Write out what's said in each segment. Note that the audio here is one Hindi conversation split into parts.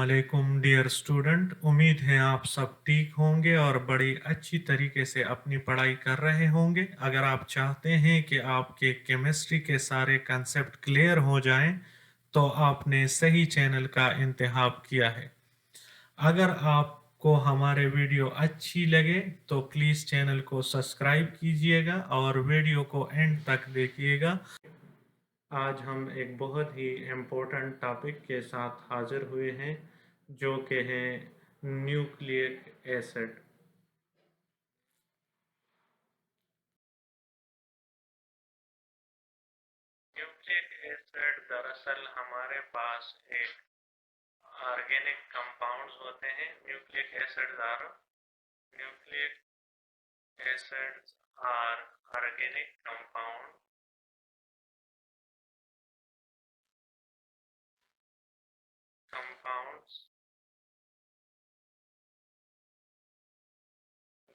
अस्सलामुअलैकुम डियर स्टूडेंट। उम्मीद है आप सब ठीक होंगे और बड़ी अच्छी तरीके से अपनी पढ़ाई कर रहे होंगे। अगर आप चाहते हैं कि आपके केमिस्ट्री के सारे कंसेप्ट क्लियर हो जाएं, तो आपने सही चैनल का इंतखाब किया है। अगर आपको हमारे वीडियो अच्छी लगे तो प्लीज़ चैनल को सब्सक्राइब कीजिएगा और वीडियो को एंड तक देखिएगा। आज हम एक बहुत ही इम्पोर्टेंट टॉपिक के साथ हाजिर हुए हैं, जो कि है न्यूक्लिक एसिड। न्यूक्लिक एसिड दरअसल हमारे पास एक ऑर्गेनिक कंपाउंड्स होते हैं। Nucleic acids are organic compounds.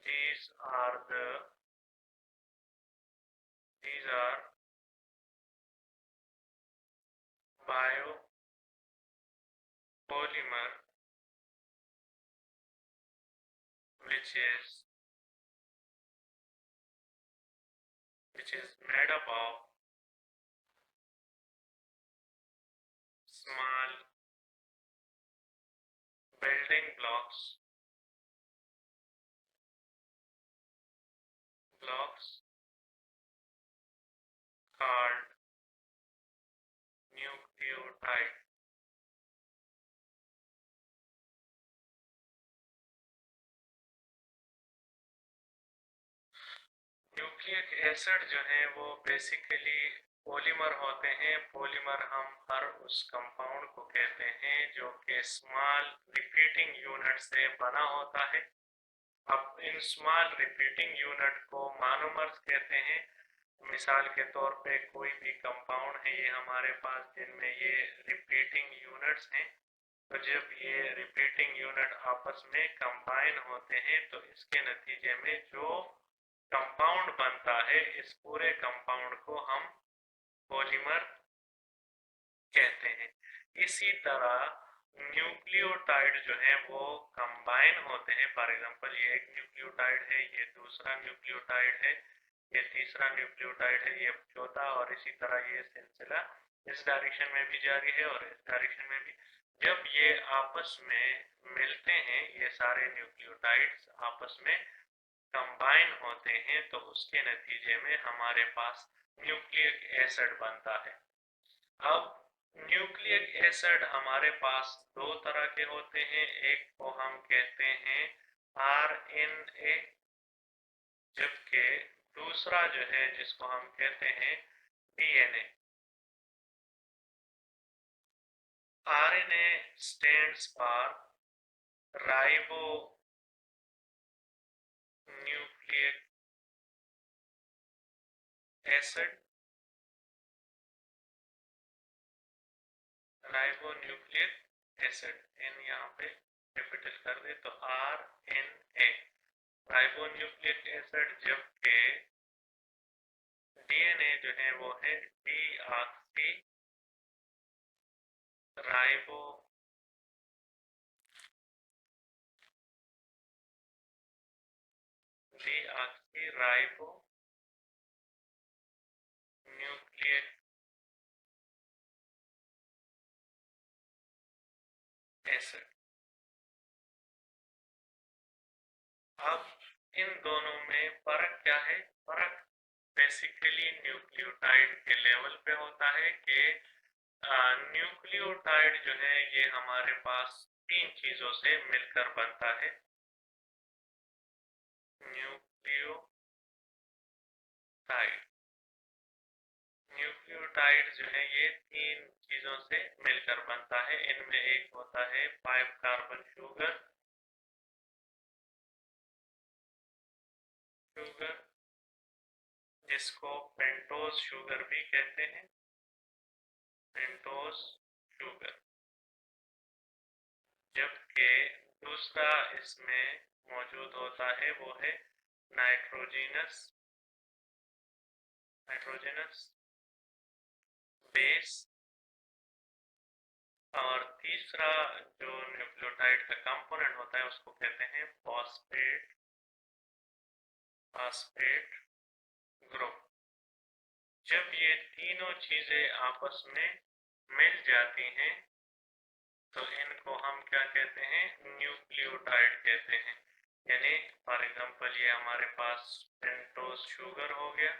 these are the these are biopolymer which is made up of small building blocks called nucleotide। Nucleic acid जो है वो बेसिकली पॉलीमर होते हैं। पॉलीमर हम हर उस कंपाउंड को कहते हैं जो कि स्मॉल रिपीटिंग यूनिट से बना होता है। अब इन स्मॉल रिपीटिंग यूनिट को मोनोमर्स कहते हैं। मिसाल के तौर पे कोई भी कंपाउंड है ये हमारे पास जिनमें ये रिपीटिंग यूनिट्स हैं, तो जब ये रिपीटिंग यूनिट आपस में कंबाइन होते हैं तो इसके नतीजे में जो कंपाउंड बनता है, इस पूरे कंपाउंड को हम पॉलीमर कहते हैं। इसी तरह न्यूक्लियोटाइड जो है वो कंबाइन होते हैं। फॉर एग्जांपल ये एक न्यूक्लियोटाइड है, ये दूसरा न्यूक्लियोटाइड है, ये तीसरा न्यूक्लियोटाइड है, ये चौथा, और इसी तरह ये सिलसिला इस डायरेक्शन में भी जारी है और इस डायरेक्शन में भी। जब ये आपस में मिलते हैं, ये सारे न्यूक्लियोटाइड्स आपस में कंबाइन होते हैं, तो उसके नतीजे में हमारे पास न्यूक्लिक एसिड बनता है। अब न्यूक्लिक एसिड हमारे पास दो तरह के होते हैं। एक को हम कहते हैं आरएनए, जबकि दूसरा जो है जिसको हम कहते हैं DNA. RNA stands for ribo nucleic acid. Ribonucleic acid N यहाँ पे कैपिटल कर दे तो R N A, ribonucleic acid. जबकि डीएनए जो है वो है डीऑक्सी राइबो न्यूक्लिक एसिड। अब इन दोनों में फर्क क्या है? फर्क बेसिकली न्यूक्लियोटाइड के लेवल पे होता है कि न्यूक्लियोटाइड जो है ये हमारे पास तीन चीजों से मिलकर बनता है। न्यूक्लियोटाइड जो है ये तीन चीजों से मिलकर बनता है। इनमें एक होता है 5 कार्बन शुगर जिसको पेंटोज शुगर भी कहते हैं, पेंटोज शुगर। जबकि दूसरा इसमें मौजूद होता है वो है नाइट्रोजनस बेस और तीसरा जो न्यूक्लियोटाइड का कंपोनेंट होता है उसको कहते हैं फॉस्फेट फॉस्फेट ग्रुप। जब ये तीनों चीजें आपस में मिल जाती हैं तो इनको हम क्या कहते हैं, न्यूक्लियोटाइड कहते हैं। यानी फॉर एग्जांपल ये हमारे पास पेंटोज शुगर हो गया।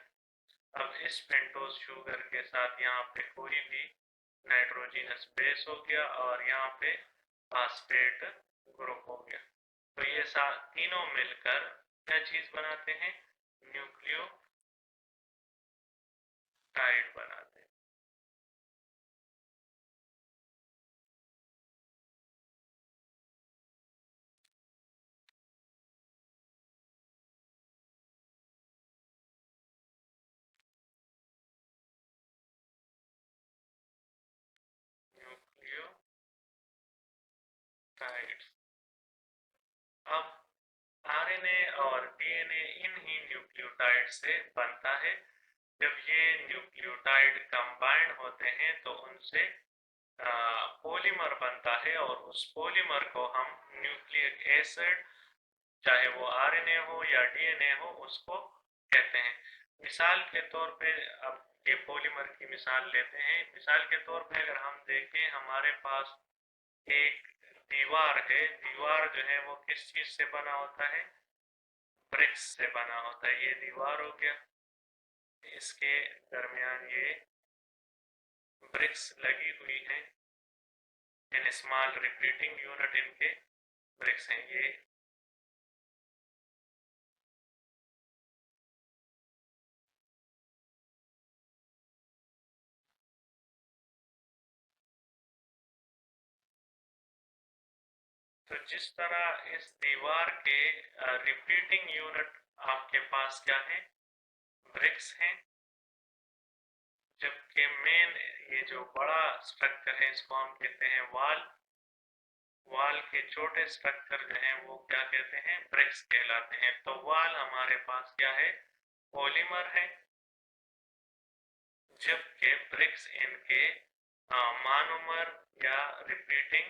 अब इस पेंटोज शुगर के साथ यहाँ पे कोई भी नाइट्रोजनस बेस हो गया और यहाँ पे फास्फेट ग्रुप हो गया। तो ये तीनों मिलकर क्या चीज बनाते हैं, न्यूक्लियोटाइड बनाते हैं। न्यूक्लियोटाइड्स। अब आरएनए और डीएनए इन ही न्यूक्लियोटाइड से बनता है। जब ये न्यूक्लियोटाइड कंबाइंड होते हैं तो उनसे पॉलीमर बनता है और उस पॉलीमर को हम न्यूक्लिक एसिड, चाहे वो आरएनए हो या डीएनए हो, उसको कहते हैं। मिसाल के तौर पे अब ये पॉलीमर की मिसाल लेते हैं। मिसाल के तौर पे अगर हम देखें, हमारे पास एक दीवार है। दीवार जो है वो किस चीज से बना होता है, ब्रिक्स से बना होता है। ये दीवार हो गया, इसके दरमियान ये ब्रिक्स लगी हुई है, इन स्मॉल रिपीटिंग यूनिट इनके ब्रिक्स हैं ये। तो जिस तरह इस दीवार के रिपीटिंग यूनिट आपके पास क्या है, ब्रिक्स हैं, जबकि मेन ये जो बड़ा स्ट्रक्चर है इसको हम कहते हैं वॉल। वॉल के छोटे स्ट्रक्चर जो हैं वो क्या कहते हैं, ब्रिक्स कहलाते हैं। तो वॉल हमारे पास क्या है, पॉलीमर है, जबकि ब्रिक्स इनके मोनोमर या रिपीटिंग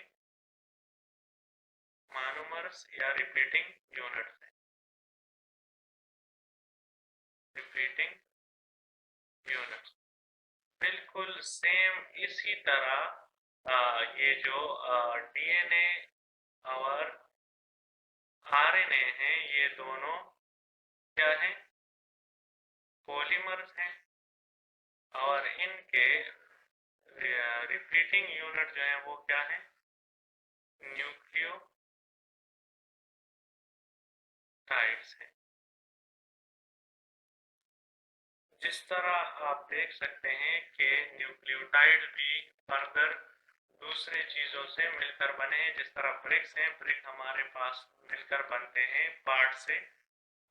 मोनोमर्स या रिपीटिंग यूनिट्स है, रिपीटिंग यूनिट्स। बिल्कुल सेम इसी तरह ये जो डीएनए और आरएनए हैं, ये दोनों क्या है, पॉलीमर्स हैं। और इनके रिपीटिंग यूनिट जो है वो क्या है, न्यूक्लियोटाइड्स है। जिस तरह आप देख सकते हैं कि न्यूक्लियोटाइड भी फर्दर दूसरे चीजों से मिलकर बने हैं। जिस तरह ब्रिक्स हैं, ब्रिक हमारे पास मिलकर बनते हैं पार्ट से।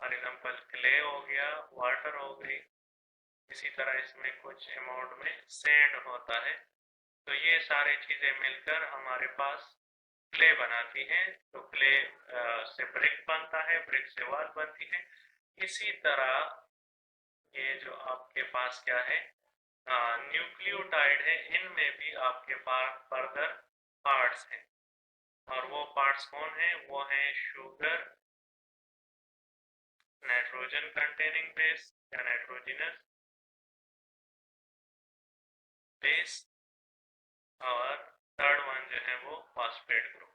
फॉर एग्जांपल क्ले हो गया, वाटर हो गई। इसी तरह इसमें कुछ अमाउंट में सैंड होता है। तो ये सारी चीजें मिलकर हमारे पास क्ले बनाती हैं। तो क्ले से ब्रिक बनता है, ब्रिक से वॉल बनती है। इसी तरह ये जो आपके पास क्या है, न्यूक्लियोटाइड है, इनमें भी आपके पास फर्दर पार्ट्स हैं। और वो पार्ट्स कौन है, वो है शुगर, नाइट्रोजन कंटेनिंग बेस या नाइट्रोजनस बेस, और थर्ड वन जो है वो फॉस्फेट ग्रुप।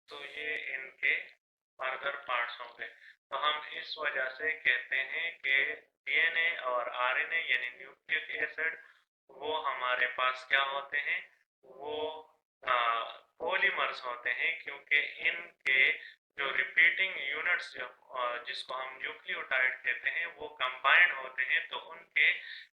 तो ये इनके फर्दर पार्ट्स होंगे। तो हम इस वजह से कहते हैं कि डीएनए और आरएनए यानी न्यूक्लिक एसिड वो हमारे पास क्या होते हैं, वो पॉलीमर्स होते हैं, क्योंकि इनके जो रिपीटिंग यूनिट्स जिसको हम न्यूक्लियोटाइड कहते हैं वो कंबाइंड होते हैं। तो उनके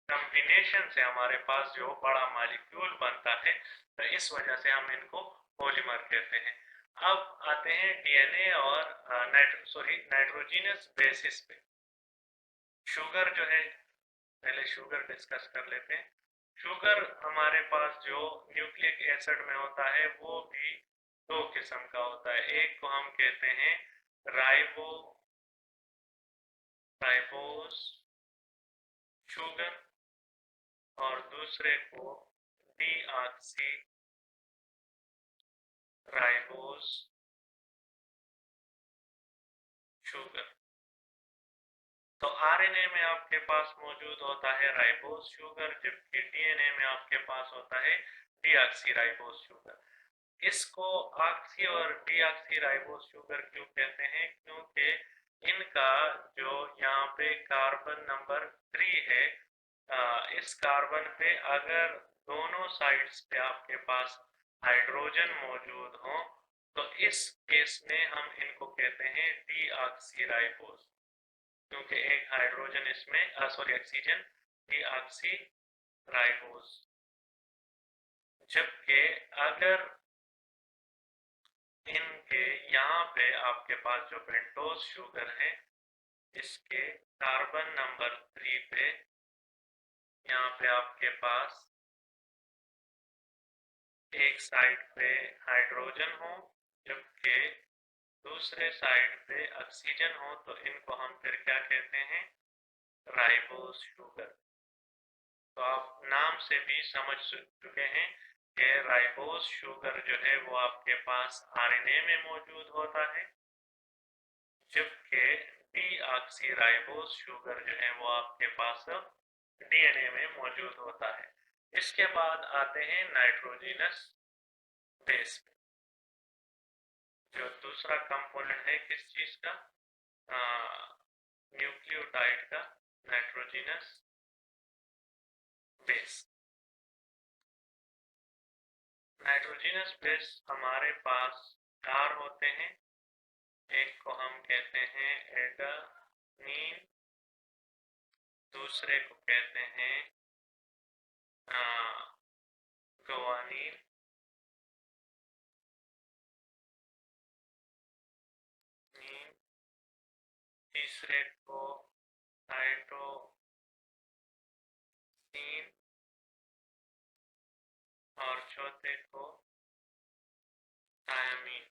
कॉम्बिनेशन से हमारे पास जो बड़ा मॉलिक्यूल बनता है, तो इस वजह से हम इनको पॉलीमर कहते हैं। अब आते हैं डीएनए और नाइट्रोजीनस बेसिस पे। शुगर जो है, पहले शुगर डिस्कस कर लेते हैं। शुगर हमारे पास जो न्यूक्लिक एसिड में होता है वो भी दो किस्म का होता है। एक को हम कहते हैं राइबोस शुगर, और दूसरे को डीऑक्सी राइबोस शुगर। तो आरएनए में आपके पास मौजूद होता है राइबोस शुगर, जबकि डीएनए में आपके पास होता है डीऑक्सी राइबोस शुगर। इसको ऑक्सी और डीऑक्सी राइबोस शुगर क्यों कहते हैं? क्योंकि इनका जो यहाँ पे कार्बन नंबर 3 है, इस कार्बन पे अगर दोनों साइड्स पे आपके पास हाइड्रोजन मौजूद हो तो इस केस में हम इनको कहते हैं डीऑक्सी राइबोस, क्योंकि एक हाइड्रोजन इसमें सॉरी ऑक्सीजन डीऑक्सी राइबोस। जबकि अगर इनके यहाँ पे आपके पास जो पेंटोज शुगर है, इसके कार्बन नंबर 3 पे यहाँ पे आपके पास एक साइड पे हाइड्रोजन हो जबकि दूसरे साइड पे ऑक्सीजन हो, तो इनको हम फिर क्या कहते हैं? Ribose sugar. तो आप नाम से भी समझ चुके हैं कि राइबोस शुगर जो है वो आपके पास आरएनए में मौजूद होता है, जबकि डीऑक्सी राइबोस शुगर जो है वो आपके पास डीएनए में मौजूद होता है। इसके बाद आते हैं नाइट्रोजिनस बेस पे। जो दूसरा कंपोनेंट है किस चीज का? न्यूक्लियोटाइड का, नाइट्रोजिनस बेस। नाइट्रोजिनस बेस हमारे पास 4 होते हैं। एक को हम कहते हैं एडेनिन, दूसरे को कहते हैं गुआनिन, तीसरे को साइटोसिन और चौथे को थायमीन।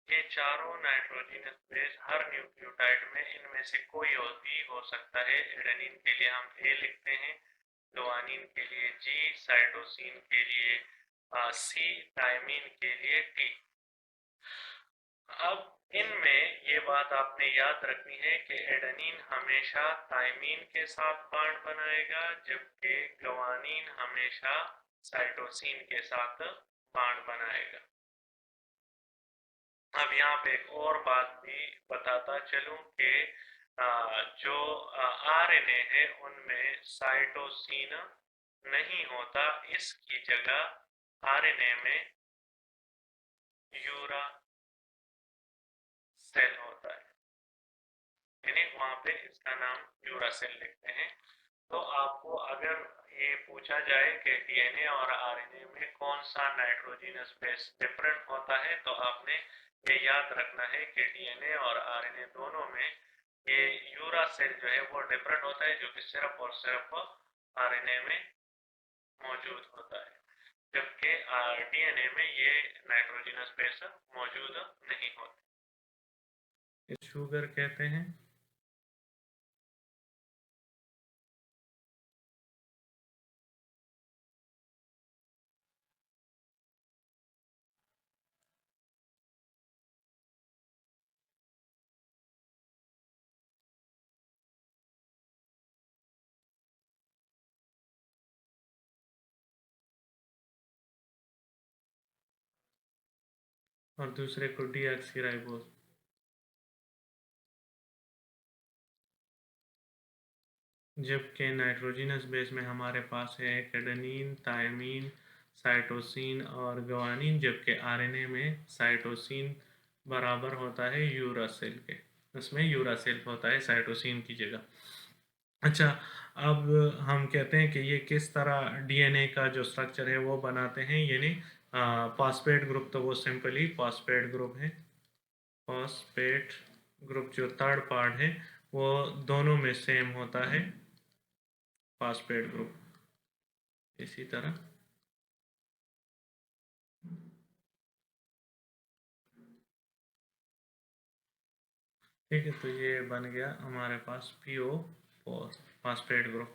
ये चारों नाइट्रोजिनस बेस हर न्यूक्लियोटाइड में इनमें से कोई और भी हो सकता है। एडेनिन के लिए हम ए लिखते हैं, गुआनिन के लिए जी, साइटोसिन के लिए सी, थायमीन के लिए टी। अब इनमें ये बात आपने याद रखनी है कि एडेनिन हमेशा थायमीन के साथ बॉन्ड बनाएगा, जबकि गुआनिन हमेशा साइटोसिन के साथ बॉन्ड बनाएगा। अब यहाँ पे एक और बात भी बताता चलूं कि जो आरएनए है उनमें साइटोसिन नहीं होता, इसकी जगह आरएनए में यूरा सेल होता है, यानी वहां पे इसका नाम यूरा सेल लिखते हैं। तो आपको अगर ये पूछा जाए कि डीएनए और आरएनए में कौन सा नाइट्रोजिनस बेस डिफरेंट होता है, तो आपने ये याद रखना है कि डीएनए और आरएनए दोनों में ये यूरा सेल जो है वो डिफरेंट होता है, जो कि सिर्फ और सिर्फ आरएनए में मौजूद होता है, जबकि डीएनए में ये नाइट्रोजिनस बेस मौजूद नहीं होते। इस शुगर कहते हैं। और दूसरे को डीऑक्सीराइबोस। जबकि नाइट्रोजिनस बेस में हमारे पास है एडेनिन, थायमीन, साइटोसिन और गुआनिन, जबकि आरएनए में साइटोसिन बराबर होता है यूरासिल के, उसमें यूरासिल होता है साइटोसिन की जगह। अच्छा, अब हम कहते हैं कि ये किस तरह डीएनए का जो स्ट्रक्चर है वो बनाते हैं, यानी फॉस्फेट ग्रुप, तो वो सिंपली फॉस्फेट ग्रुप है। फॉस्फेट ग्रुप जो थर्ड पार्ट है वो दोनों में सेम होता है, फॉस्फेट ग्रुप। इसी तरह ठीक है, तो ये बन गया हमारे पास PO4 फास्फेट ग्रुप।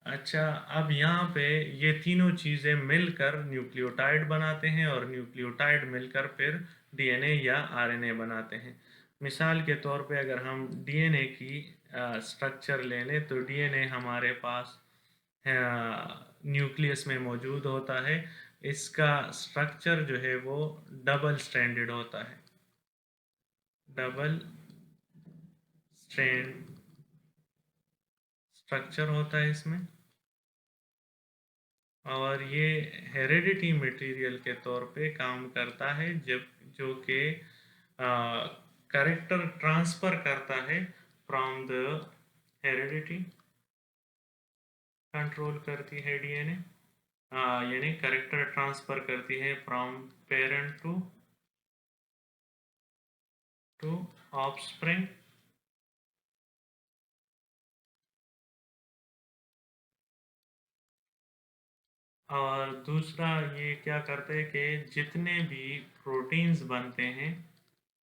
अच्छा, अब यहाँ पे ये तीनों चीज़ें मिलकर न्यूक्लियोटाइड बनाते हैं और न्यूक्लियोटाइड मिलकर फिर DNA या RNA बनाते हैं। मिसाल के तौर पे अगर हम DNA की स्ट्रक्चर ले लें तो DNA हमारे पास न्यूक्लियस में मौजूद होता है। इसका स्ट्रक्चर जो है वो डबल स्ट्रैंडेड होता है, डबल स्ट्रैंड स्ट्रक्चर होता है इसमें। और ये हेरेडिटी मटेरियल के तौर पे काम करता है, जब जो कि करेक्टर ट्रांसफर करता है फ्रॉम द हेरेडिटी, कंट्रोल करती है DNA, यानी करेक्टर ट्रांसफर करती है फ्रॉम पेरेंट टू ऑफस्प्रिंग। और दूसरा ये क्या करते हैं कि जितने भी प्रोटीन्स बनते हैं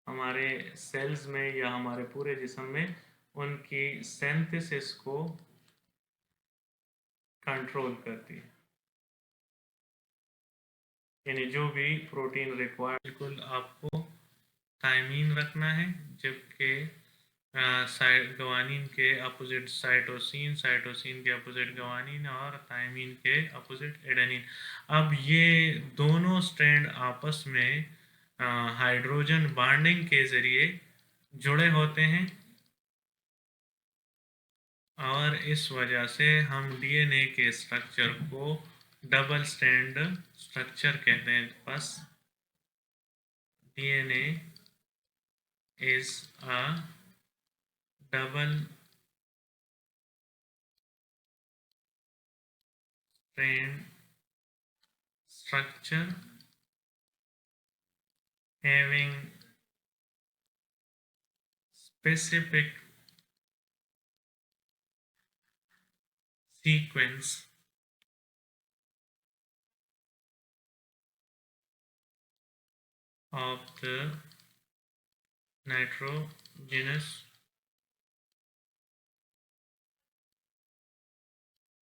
हमारे सेल्स में या हमारे पूरे जिस्म में, उनकी सिंथेसिस को कंट्रोल करती है। यानी जो भी प्रोटीन रिक्वायर्ड, बिल्कुल आपको थायमीन रखना है, जबकि ग्वानिन के अपोजिट साइटोसिन, साइटोसिन के अपोजिट ग्वानिन और थायमीन के अपोजिट एडेनिन। अब ये दोनों स्ट्रैंड आपस में हाइड्रोजन बॉन्डिंग के ज़रिए जुड़े होते हैं और इस वजह से हम DNA के स्ट्रक्चर को डबल स्ट्रैंड स्ट्रक्चर कहते हैं। बस DNA is a double strand structure having specific sequence of the nitrogenous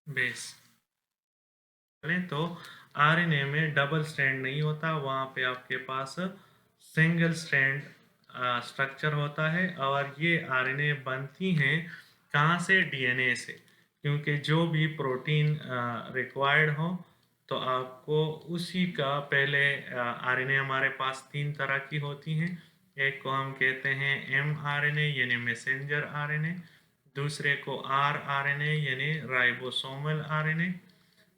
base। तो RNA में डबल स्ट्रैंड नहीं होता, वहाँ पे आपके पास सिंगल स्ट्रैंड स्ट्रक्चर होता है। और ये RNA बनती हैं कहाँ से? DNA से, क्योंकि जो भी प्रोटीन रिक्वायर्ड हो तो आपको उसी का पहले RNA हमारे पास तीन तरह की होती हैं। एक को हम कहते हैं mRNA यानी मैसेंजर RNA, दूसरे को rRNA यानी राइबोसोमल RNA,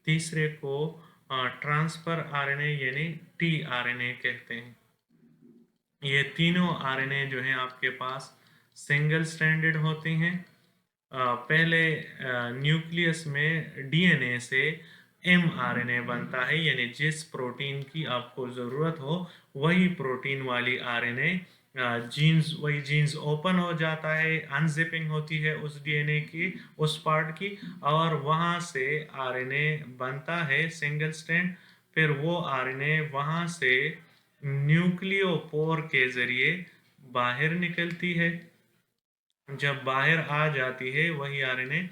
तीसरे को ट्रांसफर RNA यानी tRNA कहते हैं। ये तीनों RNA जो हैं आपके पास सिंगल स्ट्रैंडेड होते हैं। पहले न्यूक्लियस में DNA से mRNA बनता है, यानी जिस प्रोटीन की आपको ज़रूरत हो वही प्रोटीन वाली RNA जीन्स, वही जीन्स ओपन हो जाता है, अनजिपिंग होती है उस DNA की, उस पार्ट की, और वहाँ से RNA बनता है सिंगल स्ट्रैंड। फिर वो RNA वहाँ से न्यूक्लियोपोर के ज़रिए बाहर निकलती है। जब बाहर आ जाती है वही RNA,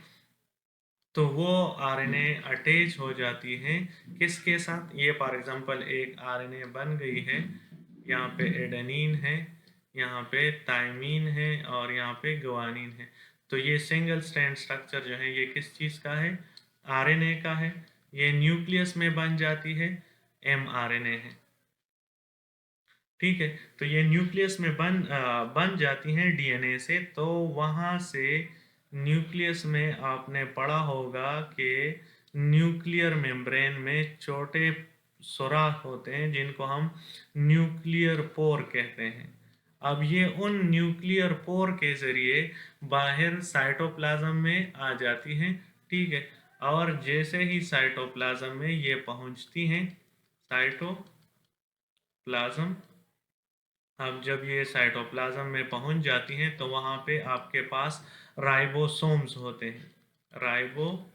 तो वो RNA अटैच हो जाती है किसके साथ? ये फॉर एग्जांपल एक RNA बन गई है, यहाँ पे एडेनिन है, यहाँ पे थायमीन है और यहाँ पे ग्वानिन है। तो ये सिंगल स्ट्रैंड स्ट्रक्चर जो है ये किस चीज़ का है? RNA का है। ये न्यूक्लियस में बन जाती है, mRNA है। ठीक है, तो ये न्यूक्लियस में बन जाती हैं DNA से। तो वहाँ से न्यूक्लियस में आपने पढ़ा होगा कि न्यूक्लियर मेम्ब्रेन में छोटे सुराख होते हैं जिनको हम न्यूक्लियर पोर कहते हैं। अब ये उन न्यूक्लियर पोर के ज़रिए बाहर साइटोप्लाज्म में आ जाती हैं। ठीक है, और जैसे ही साइटोप्लाज्म में ये पहुंचती हैं, साइटोप्लाज्म, अब जब ये साइटोप्लाज्म में पहुंच जाती हैं तो वहाँ पे आपके पास राइबोसोम्स होते हैं, राइबोसोम्स।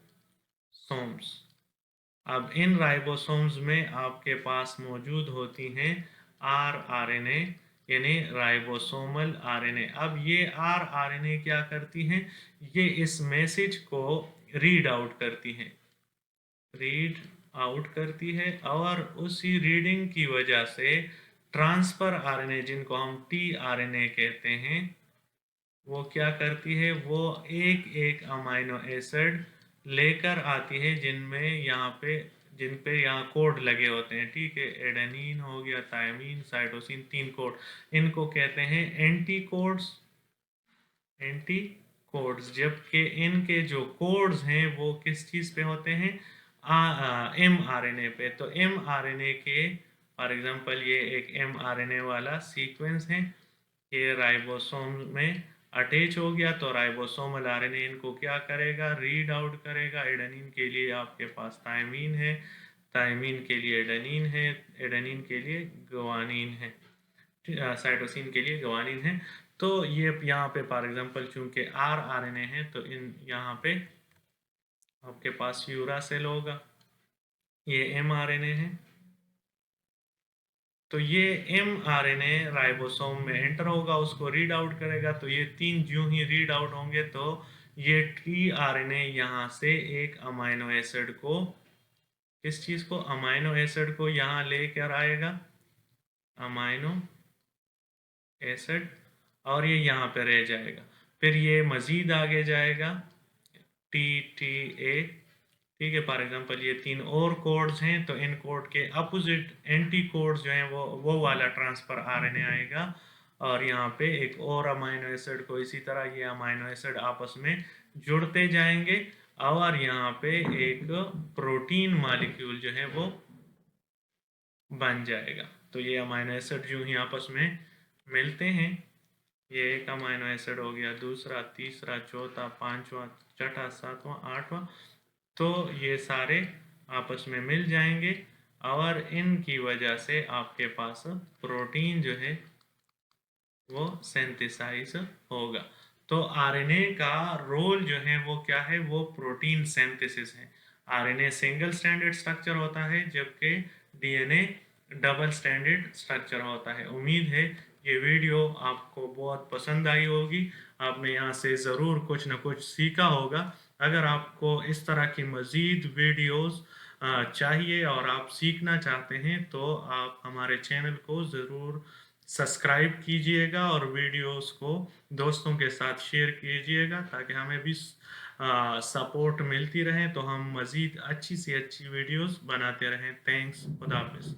अब इन राइबोसोम्स में आपके पास मौजूद होती हैं rRNA यानी राइबोसोमल आरएनए। अब ये आरएनए क्या करती हैं, ये इस मैसेज को रीड आउट करती हैं, रीड आउट करती है, और उसी रीडिंग की वजह से ट्रांसफर आरएनए, जिनको हम टी आरएनए कहते हैं, वो क्या करती है, वो एक एक अमाइनो एसिड लेकर आती है जिन पे यहाँ कोड लगे होते हैं, ठीक है। एडेनिन हो गया, थायमीन, साइटोसिन, 3 कोड, इनको कहते हैं एंटी कोड्स, एंटी कोड्स। जबकि इनके जो कोड्स हैं वो किस चीज़ पे होते हैं, एम आर एन ए पे। तो एम आर एन ए के फॉर एग्जांपल ये एक एम आर एन ए वाला सीक्वेंस है, ये राइबोसोम में अटैच हो गया, तो राइबोसोमल आरएनए इनको क्या करेगा, रीड आउट करेगा। एडेनिन के लिए आपके पास थायमीन है, थायमीन के लिए एडेनिन है, एडेनिन के लिए ग्वानिन है, साइटोसिन के लिए ग्वानिन है। तो ये यहाँ पे फॉर एग्जांपल चूंकि आरएनए है, तो इन यहाँ पे आपके पास यूरासिल होगा, ये एमआरएनए है। तो ये एमआरएनए राइबोसोम में एंटर होगा, उसको रीड आउट करेगा। तो ये 3 यूं ही रीड आउट होंगे, तो ये टीआरएनए यहाँ से एक अमाइनो एसिड को, किस चीज़ को, अमाइनो एसिड को यहाँ लेकर आएगा, अमाइनो एसिड, और ये यहाँ पे रह जाएगा। फिर ये मज़ीद आगे जाएगा, टी टी ए, ठीक है। फॉर एग्जांपल ये 3 और कोड्स हैं, तो इन कोड के अपोजिट एंटी कोड्स जो हैं वो वाला ट्रांसफर आरएनए आएगा, और यहाँ पे एक और अमाइनो एसिड को इसी तरह ये अमाइनो एसिड आपस में जुड़ते जाएंगे, और यहाँ पे एक प्रोटीन मॉलिक्यूल जो है वो बन जाएगा। तो ये अमाइनो एसिड जो ही आपस में मिलते हैं, ये एक अमाइनो एसिड हो गया, दूसरा, तीसरा, चौथा, पांचवा, छठा, सातवां, आठवां, तो ये सारे आपस में मिल जाएंगे, और इनकी वजह से आपके पास प्रोटीन जो है वो सिंथेसाइज होगा। तो आरएनए का रोल जो है वो क्या है, वो प्रोटीन सिंथेसिस है। आरएनए सिंगल स्टैंडर्ड स्ट्रक्चर होता है, जबकि डीएनए डबल स्टैंडर्ड स्ट्रक्चर होता है। उम्मीद है ये वीडियो आपको बहुत पसंद आई होगी, आपने यहाँ से ज़रूर कुछ ना कुछ सीखा होगा। अगर आपको इस तरह की मज़ीद वीडियोस चाहिए और आप सीखना चाहते हैं, तो आप हमारे चैनल को ज़रूर सब्सक्राइब कीजिएगा, और वीडियोस को दोस्तों के साथ शेयर कीजिएगा, ताकि हमें भी सपोर्ट मिलती रहे, तो हम मज़ीद अच्छी से अच्छी वीडियोस बनाते रहें। थैंक्स, खुदा हाफिज़।